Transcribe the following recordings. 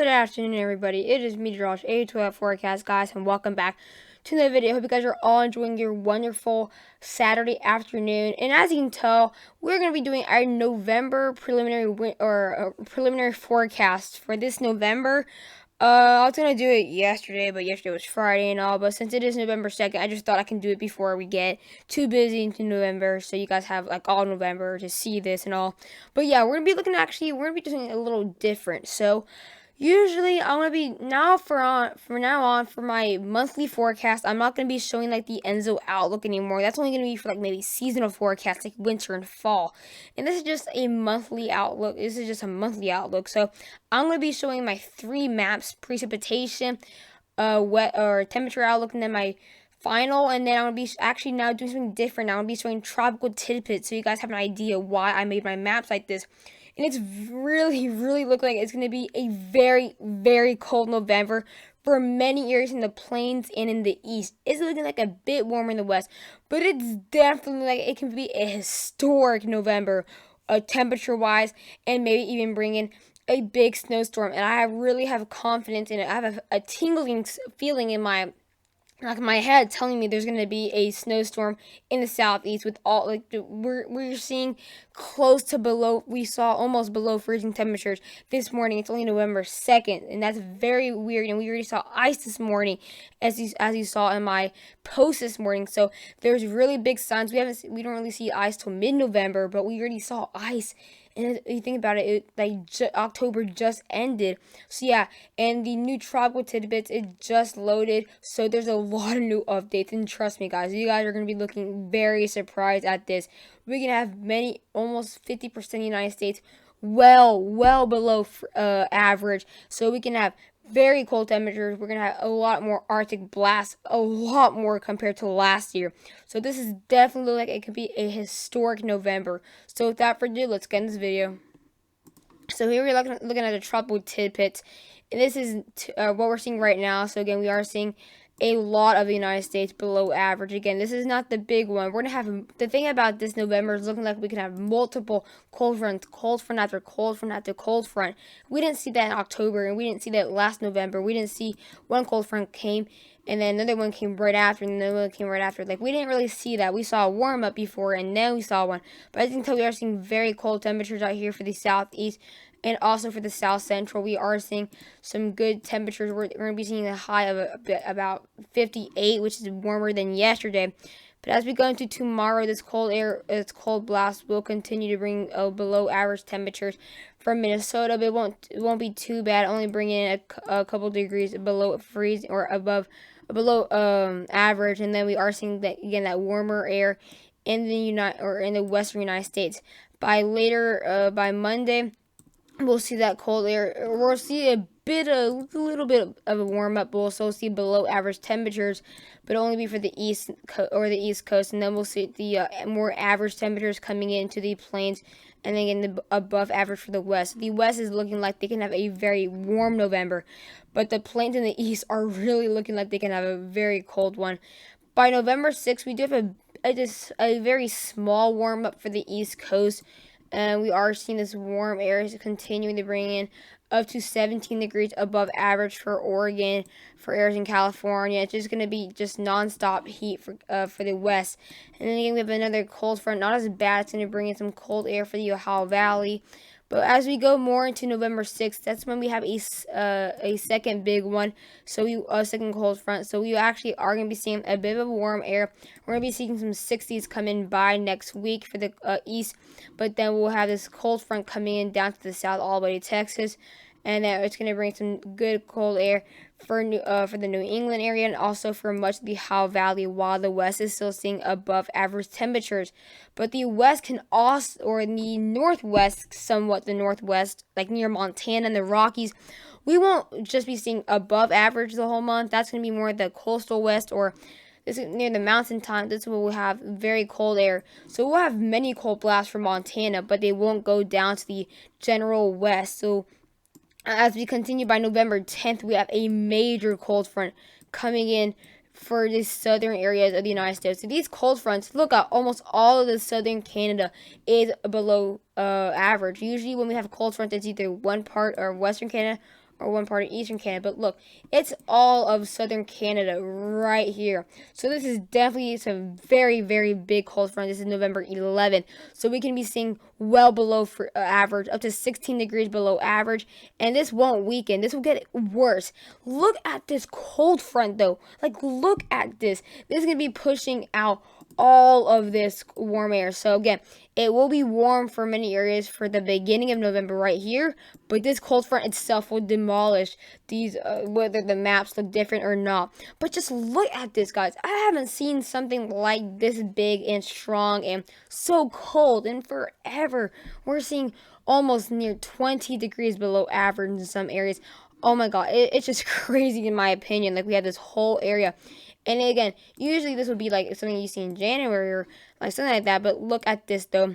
Good afternoon, everybody. It is me, Josh, A12 Forecast, guys, and welcome back to another video. I hope you guys are all enjoying your wonderful Saturday afternoon. And as you can tell, we're going to be doing our November preliminary forecast for this November. I was gonna do it yesterday, but yesterday was Friday and all. But since it is November 2nd, I just thought I can do it before we get too busy into November, so you guys have like all November to see this and all. But yeah, we're gonna be we're gonna be doing a little different. So usually I'm gonna be from now on for my monthly forecast. I'm not gonna be showing like the Enzo outlook anymore. That's only gonna be for like maybe seasonal forecasts like winter and fall. And this is just a monthly outlook. This is just a monthly outlook. So I'm gonna be showing my 3 maps: precipitation, wet or temperature outlook, and then my final. And then I'm gonna be actually now doing something different. I'm gonna be showing tropical tidbits, so you guys have an idea why I made my maps like this. And it's really looking like it's going to be a very cold November for many areas in the plains and in the east. It's looking like a bit warmer in the west, but it's definitely like it can be a historic November, temperature-wise, and maybe even bring in a big snowstorm. And I really have confidence in it. I have a tingling feeling in my head telling me there's going to be a snowstorm in the southeast with all like we're seeing close to below, we saw almost below freezing temperatures this morning. It's only November 2nd, and that's very weird. And we already saw ice this morning, as you saw in my post this morning. So there's really big signs. We don't really see ice till mid-November, but we already saw ice. And if you think about it, October just ended. So yeah, and the new tropical tidbits, it just loaded. So there's a lot of new updates. And trust me, guys, you guys are going to be looking very surprised at this. We're going to have almost 50% of the United States well below average. So we can have very cold temperatures. We're going to have a lot more Arctic blasts, a lot more compared to last year. So this is definitely like it could be a historic November. So without further ado, let's get in this video. So here we're looking at the tropical tidbits. And this is what we're seeing right now. So again, we are seeing a lot of the United States below average. Again, this is not the big one. We're going to have, the thing about this November is looking like we can have multiple cold fronts, cold front after cold front after cold front. We didn't see that in October, and we didn't see that last November. We didn't see one cold front came, and then another one came right after, and another one came right after. Like, we didn't really see that. We saw a warm up before, and then we saw one. But I think we are seeing very cold temperatures out here for the southeast. And also for the south central, we are seeing some good temperatures. We're going to be seeing a high of about 58, which is warmer than yesterday. But as we go into tomorrow, this cold blast will continue to bring below average temperatures for Minnesota. But it won't be too bad. Only bringing in a couple degrees below freezing or below average. And then we are seeing that again, that warmer air in the western United States. By Monday, we'll see that cold air. We'll see a little bit of a warm up. We'll also see below average temperatures, but only be for the east coast. And then we'll see the more average temperatures coming into the plains, and then again the above average for the west. The west is looking like they can have a very warm November, but the plains in the east are really looking like they can have a very cold one. By November 6th, we do have a very small warm up for the east coast. And we are seeing this warm air continuing to bring in up to 17 degrees above average for Oregon, for areas in California. It's just going to be just nonstop heat for the west. And then again, we have another cold front, not as bad. It's going to bring in some cold air for the Ohio Valley. But as we go more into November 6th, that's when we have a second big one. So a second cold front. So we actually are going to be seeing a bit of warm air. We're going to be seeing some 60s come in by next week for the east. But then we'll have this cold front coming in down to the south all the way to Texas. And it's going to bring some good cold air for the New England area, and also for much of the Ohio Valley, while the west is still seeing above average temperatures. But the west can also, or the northwest, somewhat the northwest, like near Montana and the Rockies, we won't just be seeing above average the whole month. That's going to be more the coastal west, or this is near the mountain time. This is where we'll have very cold air. So we'll have many cold blasts for Montana, but they won't go down to the general west. So as we continue by November 10th, we have a major cold front coming in for the southern areas of the United States. So these cold fronts, look at almost all of the southern Canada is below average. Usually when we have cold front, it's either one part or western Canada or one part of eastern Canada, but look, it's all of southern Canada right here. So this is definitely some very, very big cold front. This is November 11th, so we can be seeing well below average, up to 16 degrees below average, and this won't weaken. This will get worse. Look at this cold front, though. Like, look at this. This is going to be pushing out all of this warm air. So again, it will be warm for many areas for the beginning of November right here, but this cold front itself will demolish these, whether the maps look different or not. But just look at this, guys. I haven't seen something like this big and strong and so cold in forever. We're seeing almost near 20 degrees below average in some areas. Oh my god, it's just crazy in my opinion. Like, we have this whole area. And again, usually this would be like something you see in January or like something like that. But look at this, though.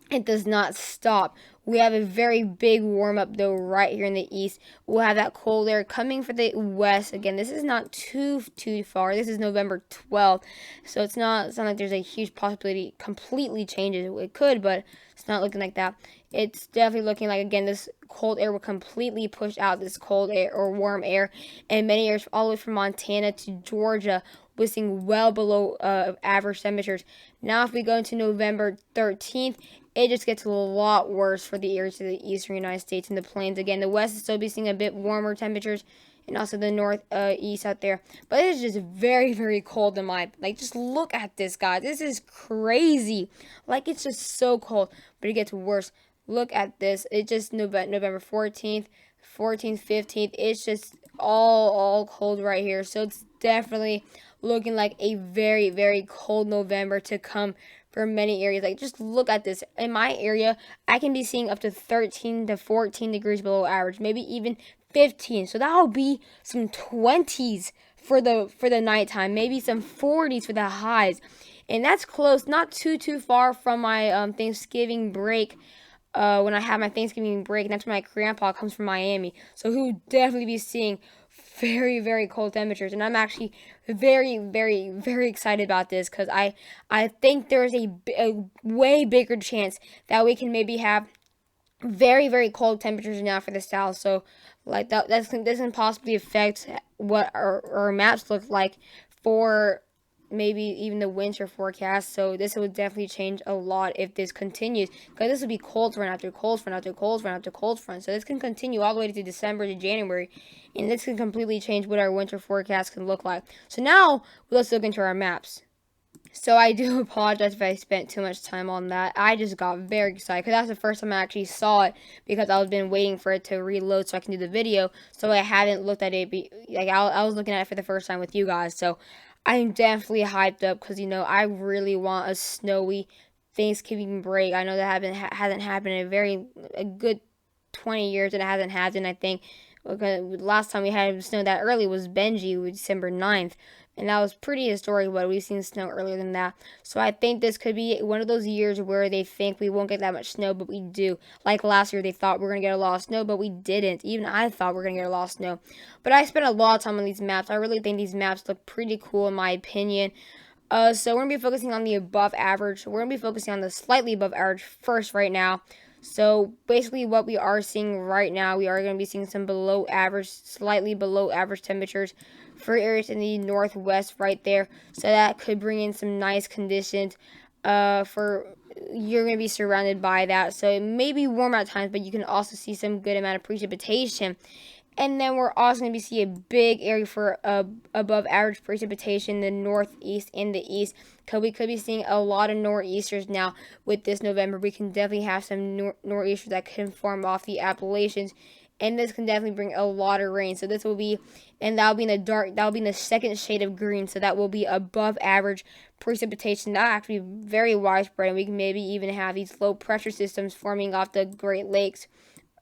It does not stop. We have a very big warm up, though, right here in the east. We'll have that cold air coming for the west. Again, this is not too far. This is November 12th. So it's not like there's a huge possibility it completely changes. It could, but it's not looking like that. It's definitely looking like, again, this cold air will completely push out this cold air or warm air. And many areas all the way from Montana to Georgia, we're seeing well below average temperatures. Now, if we go into November 13th, it just gets a lot worse for the areas of the eastern United States and the plains. Again, the west is still be seeing a bit warmer temperatures, and also the north east out there. But it's just very, very cold in my, like, just look at this, guys. This is crazy. Like, it's just so cold, but it gets worse. Look at this. It's just November 14th, 15th. It's just all cold right here. So it's definitely looking like a very, very cold November to come for many areas. Like, just look at this. In my area, I can be seeing up to 13 to 14 degrees below average, maybe even 15. So that'll be some 20s for the nighttime, maybe some 40s for the highs. And that's close, not too far from my Thanksgiving break. When I have my Thanksgiving break, and that's when my grandpa comes from Miami. So he would definitely be seeing very, very cold temperatures. And I'm actually very, very, very excited about this, because I think there's a way bigger chance that we can maybe have very, very cold temperatures now for the south. So like this can possibly affect what our maps look like for maybe even the winter forecast. So this would definitely change a lot if this continues, because this would be cold front after cold front after cold front after cold front. So this can continue all the way to December to January, and this can completely change what our winter forecast can look like. So now let's look into our maps. So I do apologize if I spent too much time on that. I just got very excited because that's the first time I actually saw it, because I've been waiting for it to reload so I can do the video. So I hadn't looked at it. I was looking at it for the first time with you guys. So I'm definitely hyped up because, you know, I really want a snowy Thanksgiving break. I know that hasn't happened in a good 20 years, and it hasn't happened, I think. Last time we had snow that early was Benji, December 9th. And that was pretty historic, but we've seen snow earlier than that. So I think this could be one of those years where they think we won't get that much snow, but we do. Like last year, they thought we were going to get a lot of snow, but we didn't. Even I thought we were going to get a lot of snow. But I spent a lot of time on these maps. I really think these maps look pretty cool in my opinion. So we're going to be focusing on the above average. We're going to be focusing on the slightly above average first right now. So basically what we are seeing right now, we are going to be seeing some below average, slightly below average temperatures for areas in the northwest right there. So that could bring in some nice conditions you're going to be surrounded by that. So it may be warm at times, but you can also see some good amount of precipitation. And then we're also going to be seeing a big area for above average precipitation in the northeast and the east, because we could be seeing a lot of nor'easters now with this November. We can definitely have some nor'easters that can form off the Appalachians, and this can definitely bring a lot of rain. So this will be, and that'll be in the dark, that'll be in the second shade of green, so that will be above average precipitation. That'll actually be very widespread, and we can maybe even have these low pressure systems forming off the Great Lakes.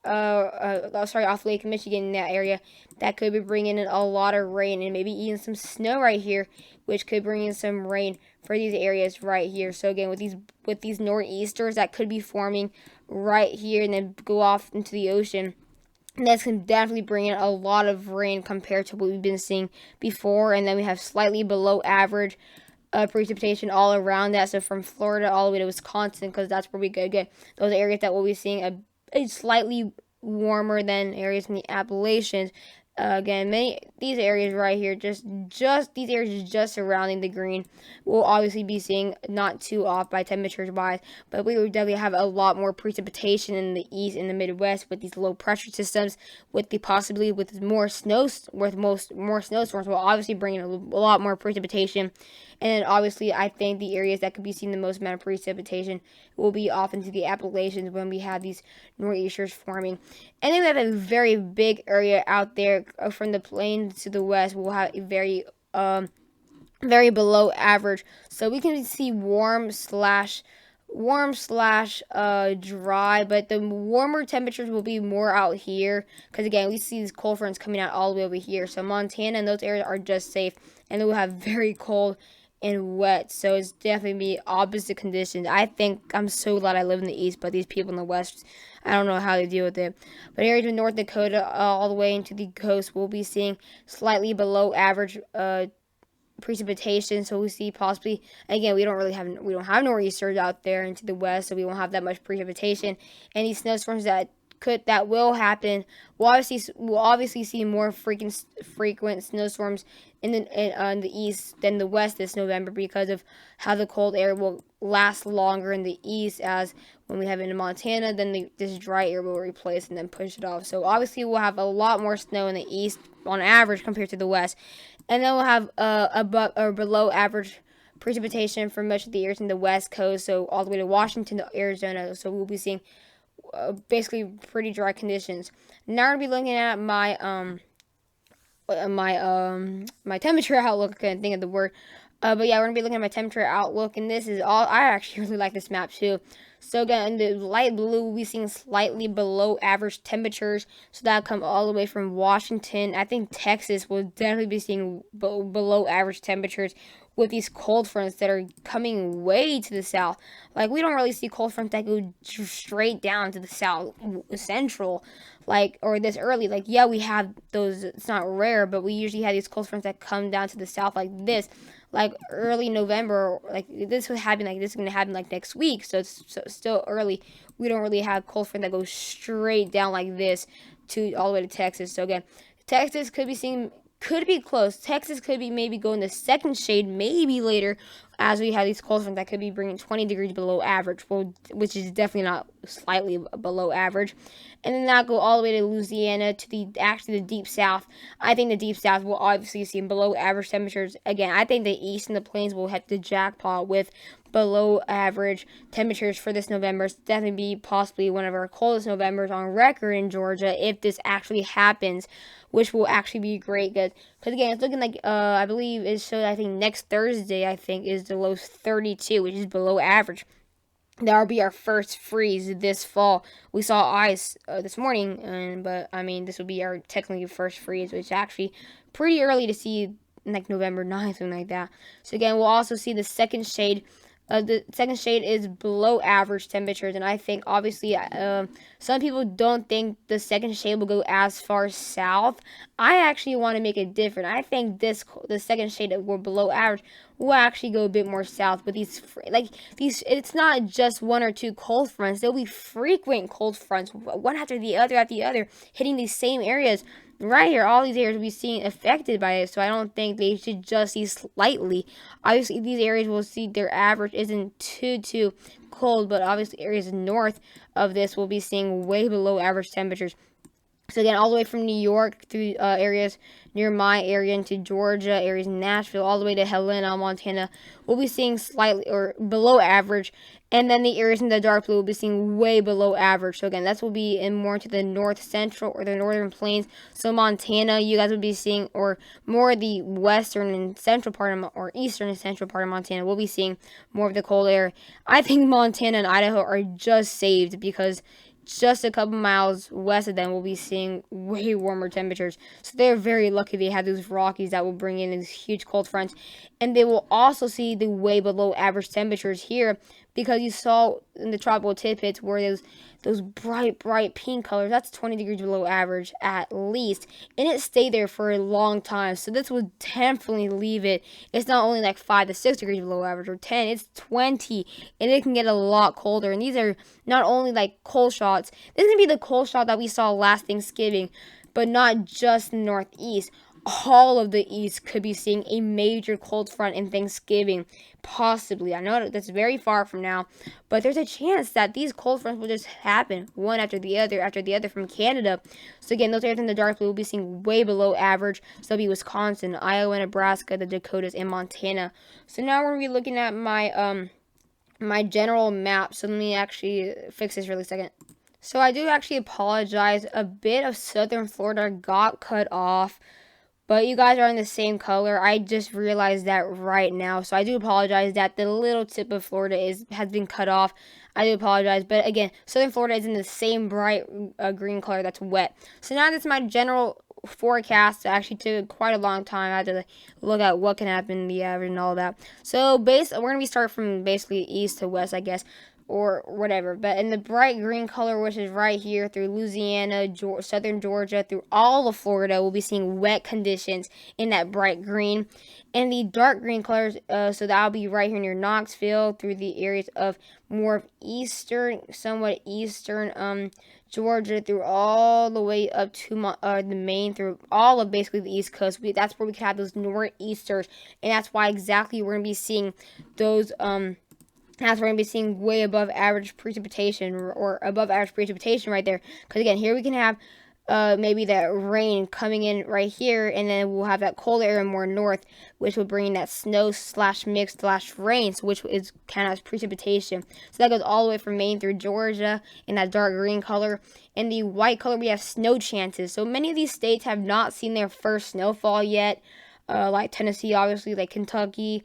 Off Lake Michigan in that area, that could be bringing in a lot of rain, and maybe even some snow right here, which could bring in some rain for these areas right here. So again, with these nor'easters that could be forming right here and then go off into the ocean, this can definitely bring in a lot of rain compared to what we've been seeing before. And then we have slightly below average precipitation all around that. So from Florida all the way to Wisconsin, because that's where we could get those areas that we'll be seeing a slightly warmer than areas in the Appalachians. Again, these areas right here, just these areas just surrounding the green, will obviously be seeing not too off by temperatures wise, but we would definitely have a lot more precipitation in the east and the Midwest with these low pressure systems, with the possibility with more more snowstorms will obviously bring in a lot more precipitation. And then obviously, I think the areas that could be seeing the most amount of precipitation will be off into the Appalachians when we have these nor'easters forming. And then we have a very big area out there from the plains to the west. We'll have a very below average. So we can see warm slash dry, but the warmer temperatures will be more out here because again we see these cold fronts coming out all the way over here. So Montana and those areas are just safe, and they will have very cold and wet, so it's definitely be opposite conditions. I think I'm so glad I live in the east, but these people in the west, I don't know how they deal with it. But areas in North Dakota all the way into the coast, we'll be seeing slightly below average precipitation. So we see possibly, again, we don't have nor'easters out there into the west, so we won't have that much precipitation. And these snowstorms that will happen. We'll obviously see more frequent snowstorms in the east than the west this November because of how the cold air will last longer in the east, as when we have it in Montana, then this dry air will replace and then push it off. So obviously we'll have a lot more snow in the east on average compared to the west, and then we'll have above or below average precipitation for much of the areas in the west coast, so all the way to Washington to Arizona. So we'll be seeing basically pretty dry conditions. Now we're gonna be looking at my temperature outlook. I couldn't think of the word, but yeah, we're gonna be looking at my temperature outlook, and this is all. I actually really like this map too. So again, in the light blue, we'll be seeing slightly below average temperatures. So that'll come all the way from Washington. I think Texas will definitely be seeing below average temperatures with these cold fronts that are coming way to the south. Like, we don't really see cold fronts that go straight down to the south central, like, or this early. Like, yeah, we have those. It's not rare, but we usually have these cold fronts that come down to the south like this, like early November. Like, this would happen. Like, this is gonna happen like next week. So it's still early. We don't really have cold front that goes straight down like this to all the way to Texas. So again, Texas could be close. Texas could be maybe going the second shade, maybe later, as we have these cold fronts that could be bringing 20 degrees below average, which is definitely not slightly below average. And then that go all the way to Louisiana to the deep south. I think the deep south will obviously see below average temperatures. Again, I think the east and the plains will hit the jackpot with below average temperatures for this November. It's definitely be possibly one of our coldest Novembers on record in Georgia if this actually happens, which will actually be great. Because again, it's looking like I believe it showed, I think next Thursday, I think, is the low 32, which is below average. That'll be our first freeze this fall. We saw ice this morning, but I mean, this will be our technically first freeze, which is actually pretty early to see, like November 9th, something like that. So again, we'll also see the second shade. The second shade is below average temperatures, and I think obviously some people don't think the second shade will go as far south. I actually want to make it different. I think the second shade that we're below average will actually go a bit more south. But these, it's not just one or two cold fronts. There'll be frequent cold fronts, one after the other, hitting these same areas. Right here, all these areas will be seen affected by it, so I don't think they should just see slightly. Obviously, these areas will see their average isn't too cold, but obviously areas north of this will be seeing way below average temperatures. So again, all the way from New York through areas near my area into Georgia, areas in Nashville, all the way to Helena, Montana, we'll be seeing slightly or below average. And then the areas in the dark blue will be seeing way below average. So again, that will be in more to the north central or the northern plains. So Montana, you guys will be seeing, or more the western and central part of, or eastern and central part of Montana, we'll be seeing more of the cold air. I think Montana and Idaho are just saved because just a couple miles west of them, we'll be seeing way warmer temperatures. So they're very lucky they have those Rockies that will bring in these huge cold fronts. And they will also see the way below average temperatures here because you saw in the tropical tidbits where those bright pink colors, that's 20 degrees below average at least, and it stayed there for a long time. So this would definitely leave it. It's not only like 5 to 6 degrees below average or 10, it's 20, and it can get a lot colder. And these are not only like cold shots. This is gonna be the cold shot that we saw last Thanksgiving, but not just in the Northeast. All of the East could be seeing a major cold front in Thanksgiving, possibly. I know that's very far from now, but there's a chance that these cold fronts will just happen one after the other from Canada. So again, those areas in the dark blue will be seeing way below average. So that'll be Wisconsin, Iowa, Nebraska, the Dakotas, and Montana. So now we're gonna be looking at my my general map. So let me actually fix this really second. So I do actually apologize. A bit of southern Florida got cut off, but you guys are in the same color. I just realized that right now. So I do apologize that the little tip of Florida has been cut off. I do apologize. But again, southern Florida is in the same bright green color that's wet. So now that's my general forecast. It actually took quite a long time. I had to look at what can happen in the average and all that. So we're going to be starting from basically east to west, I guess, or whatever. But in the bright green color, which is right here through Louisiana, southern Georgia, through all of Florida, we'll be seeing wet conditions in that bright green. And the dark green colors, so that'll be right here near Knoxville, through the areas of more of eastern, somewhat eastern Georgia, through all the way up to the Maine, through all of basically the East Coast. That's where we can have those nor'easters, and that's why exactly we're going to be seeing those that's where we're going to be seeing way above average precipitation, or above average precipitation right there. Because again, here we can have maybe that rain coming in right here, and then we'll have that cold area more north, which will bring that snow / mix / rain, so which is kind of precipitation. So that goes all the way from Maine through Georgia in that dark green color. In the white color, we have snow chances. So many of these states have not seen their first snowfall yet, like Tennessee, obviously, like Kentucky.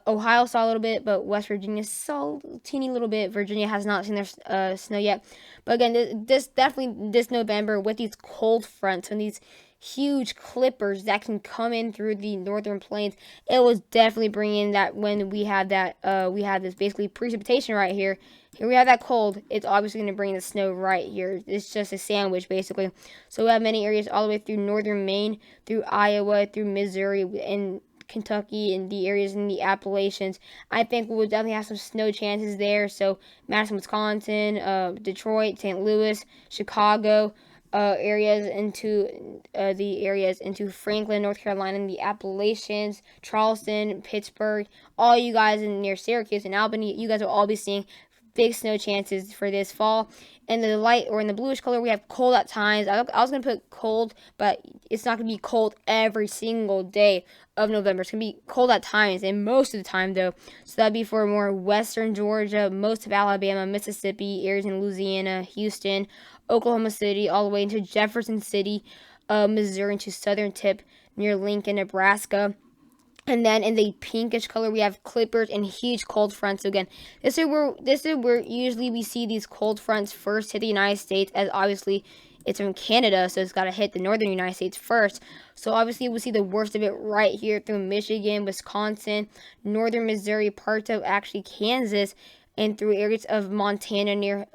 Ohio saw a little bit, but West Virginia saw a teeny little bit. Virginia has not seen their snow yet. But again, this November, with these cold fronts and these huge clippers that can come in through the northern plains, it was definitely bringing that when we have that we have this basically precipitation right here. Here we have that cold. It's obviously going to bring the snow right here. It's just a sandwich basically. So we have many areas all the way through northern Maine, through Iowa, through Missouri, and Kentucky, and the areas in the Appalachians. I think we'll definitely have some snow chances there. So Madison, Wisconsin, Detroit, St. Louis, Chicago, areas into the areas into Franklin, North Carolina, and the Appalachians, Charleston, Pittsburgh, all you guys in near Syracuse and Albany, you guys will all be seeing big snow chances for this fall. In the light, or in the bluish color, we have cold at times. I was going to put cold, but it's not going to be cold every single day of November. It's going to be cold at times, and most of the time, though. So that'd be for more western Georgia, most of Alabama, Mississippi, areas in Louisiana, Houston, Oklahoma City, all the way into Jefferson City, Missouri, into southern tip near Lincoln, Nebraska. And then in the pinkish color, we have clippers and huge cold fronts. So again, this is where usually we see these cold fronts first hit the United States, as obviously it's from Canada, so it's got to hit the northern United States first. So obviously we'll see the worst of it right here through Michigan, Wisconsin, northern Missouri, parts of actually Kansas, and through areas of Montana near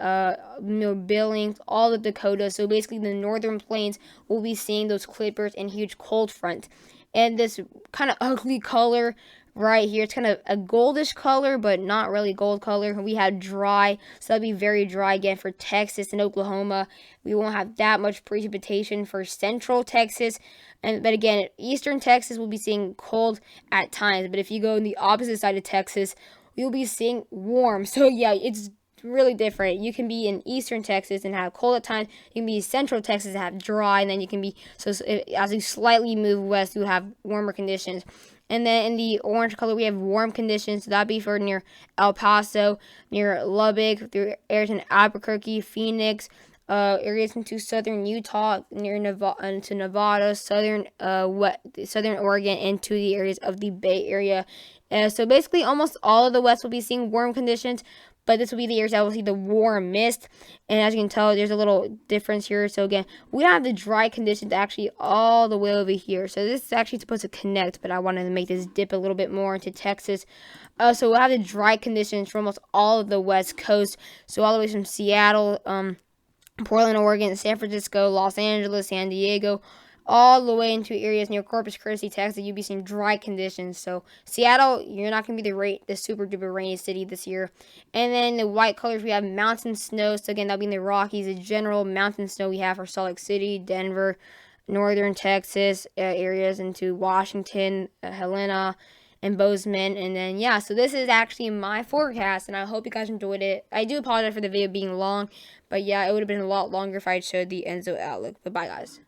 Billings, all the Dakotas. So basically the northern plains will be seeing those clippers and huge cold fronts. And this kind of ugly color right here, it's kind of a goldish color, but not really gold color. We have dry, so that'll be very dry again for Texas and Oklahoma. We won't have that much precipitation for central Texas. But again, eastern Texas will be seeing cold at times. But if you go on the opposite side of Texas, you'll be seeing warm. So yeah, it's really different. You can be in eastern Texas and have cold at times. You can be in central Texas and have dry, and then you can be, as you slightly move west, you have warmer conditions. And then in the orange color, we have warm conditions. So that'd be for near El Paso, near Lubbock, through areas in Albuquerque, Phoenix, areas into southern Utah, near Nevada, southern Oregon, into the areas of the Bay Area. So basically, almost all of the West will be seeing warm conditions, but this will be the areas that will see the warm mist. And as you can tell, there's a little difference here. So again, we have the dry conditions actually all the way over here. So this is actually supposed to connect, but I wanted to make this dip a little bit more into Texas. So we'll have the dry conditions for almost all of the West Coast. So all the way from Seattle, Portland, Oregon, San Francisco, Los Angeles, San Diego, all the way into areas near Corpus Christi, Texas. You'll be seeing dry conditions. So Seattle, you're not going to be the super duper rainy city this year. And then the white colors, we have mountain snow. So again, that'll be in the Rockies. The general mountain snow we have for Salt Lake City, Denver, northern Texas areas into Washington, Helena, and Bozeman. And then yeah, so this is actually my forecast, and I hope you guys enjoyed it. I do apologize for the video being long, but yeah, it would have been a lot longer if I had showed the Enzo outlook. But bye guys.